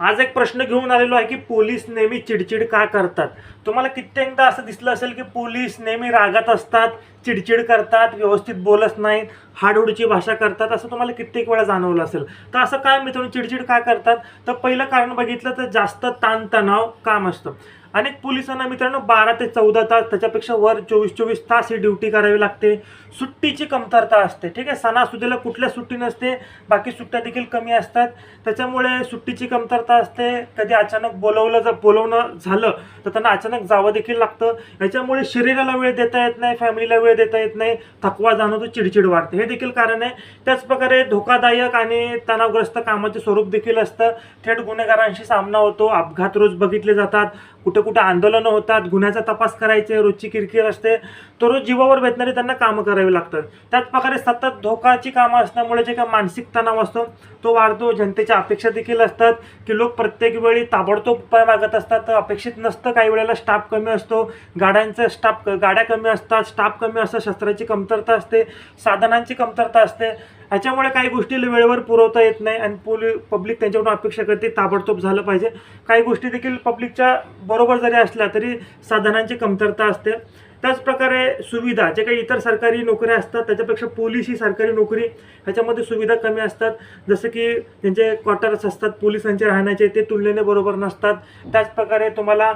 आज एक प्रश्न घेऊन आलेलो आहे की पोलीस नेहमी चिडचिड का करतात. तुम्हाला कित्येकदा असं दिसलं असेल की पोलीस नेहमी रागात असतात, चिडचिड करतात, व्यवस्थित बोलत नाहीत, हाडहुडची भाषा करतात, असं तुम्हाला कित्येक वेळा जाणवलं असेल. तर असं काय मित्रांनो चिडचिड का करतात? तर पहिलं कारण बघितलं तर जास्त ताणतणाव काम असतं. अनेक पोलिसांना मित्रांनो 12 ते 14 तास, त्याच्यापेक्षा वर 24-24 तास ही ड्युटी करावी लागते. सुट्टीची कमतरता असते, ठीक आहे. सणासुदीला कुठल्या सुट्टी नसते, बाकी सुट्ट्या देखील कमी असतात. त्याच्यामुळे सुट्टीची कमतरता असते. कधी अचानक बोलवणं झालं तर त्यांना अचानक जावं देखील लागतं. याच्यामुळे शरीराला वेळ देता येत नाही, फॅमिलीला वेळ देता येत नाही, थकवा जाणवतो, चिडचिड वाढते, हे देखील कारण आहे. त्याचप्रकारे धोकादायक आणि तणावग्रस्त कामाचे स्वरूप देखील असतं. थेट गुन्हेगारांशी सामना होतो, अपघात रोज बघितले जातात, कुठे कुठे आंदोलनं होतात, गुन्ह्याचा तपास करायचे, रोजची किरकिर असते, तो रोज जीवावर बेतणारी त्यांना कामं करावी लागतात. त्याचप्रकारे सतत धोकाची कामं असल्यामुळे जे काही मानसिक तणाव असतो तो वाढतो. जनतेच्या अपेक्षा देखील असतात की लोक प्रत्येक वेळी ताबडतोब उपाय मागत असतात, तर अपेक्षित नसतं. काही वेळेला स्टाफ कमी असतो, गाड्या कमी असतात, स्टाफ कमी असतं, शस्त्राची कमतरता असते, साधनांची कमतरता असते. ह्याच्यामुळे काही गोष्टी वेळेवर पुरवता येत नाही आणि पब्लिक त्यांच्याकडून अपेक्षा करते ताबडतोब झालं पाहिजे. काही गोष्टी देखील पब्लिकच्या बरोबर जरी असल्या तरी साधनांची कमतरता असते. त्याचप्रकारे सुविधा, जे काही इतर सरकारी नोकऱ्या असतात त्याच्यापेक्षा पोलीस ही सरकारी नोकरी, ह्याच्यामध्ये सुविधा कमी असतात. जसं की त्यांचे क्वार्टर्स असतात पोलिसांचे राहण्याचे, ते तुलनेने बरोबर नसतात. त्याचप्रकारे तुम्हाला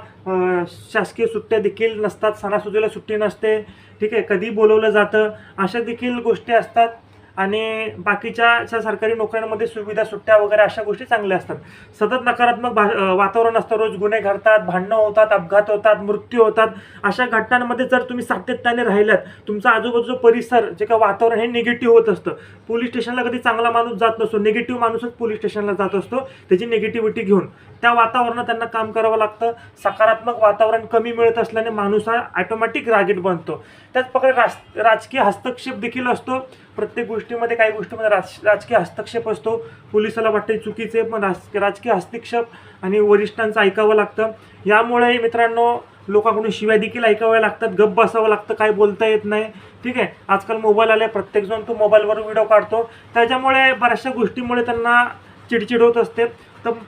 शासकीय सुट्ट्या देखील नसतात, सणासुदीला सुट्टी नसते, ठीक आहे, कधी बोलवलं जातं, अशा देखील गोष्टी असतात. आणि बाकीच्या सरकारी नोकऱ्यांमध्ये सुविधा, सुट्ट्या वगैरे अशा गोष्टी चांगल्या असतात. सतत नकारात्मक वातावरण असतं, रोज गुन्हे घडतात, भांडणं होतात, अपघात होतात, मृत्यू होतात. अशा घटनांमध्ये जर तुम्ही सातत्याने राहिलात, तुमचा आजूबाजूचा परिसर जे काही वातावरण हे निगेटिव्ह होत असतं. पोलीस स्टेशनला कधी चांगला माणूस जात नसतो, निगेटिव्ह माणूसच पोलीस स्टेशनला जात असतो, त्याची निगेटिव्हिटी घेऊन. त्या वातावरणात त्यांना काम करावं लागतं. सकारात्मक वातावरण कमी मिळत असल्याने माणूस हा ऑटोमॅटिक रागीट बनतो. त्याचप्रकारे राजकीय हस्तक्षेप देखील असतो. प्रत्येक गोष्टीमध्ये, काही गोष्टीमध्ये राजकीय हस्तक्षेप असतो. पोलिसाला वाटते चुकीचे, पण राजकीय हस्तक्षेप आणि वरिष्ठांचं ऐकावं लागतं. यामुळे मित्रांनो लोकांकडून शिव्या देखील ऐकाव्या लागतात, गप्प बसावं लागतं, काही बोलता येत नाही, ठीक आहे. आजकाल मोबाईल आले, प्रत्येकजण तो मोबाईलवर व्हिडिओ काढतो, त्याच्यामुळे बऱ्याचशा गोष्टीमुळे त्यांना चिडचिड होत असते.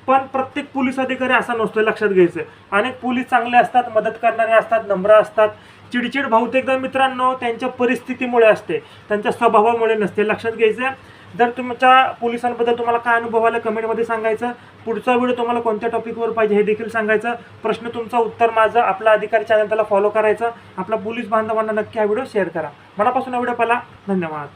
पण प्रत्येक पोलीस अधिकारी असा नसतो, लक्षात घ्यायचं. अनेक पोलीस चांगले असतात, मदत करणारे असतात, नम्र असतात. चिडचिड बहुतेकदा मित्रांनो त्यांच्या परिस्थितीमुळे असते, त्यांच्या स्वभावामुळे नसते, लक्षात घ्यायचं. जर तुमच्या पोलिसांबद्दल तुम्हाला काय अनुभव आला कमेंटमध्ये सांगायचं. पुढचा व्हिडिओ तुम्हाला कोणत्या टॉपिकवर पाहिजे हे देखील सांगायचं. प्रश्न तुमचा, उत्तर माझं. आपला अधिकारी चॅनल त्याला फॉलो करायचं. आपला पोलीस बांधवांना नक्की हा व्हिडिओ शेअर करा. मनापासून हा व्हिडिओ पाहिला, धन्यवाद.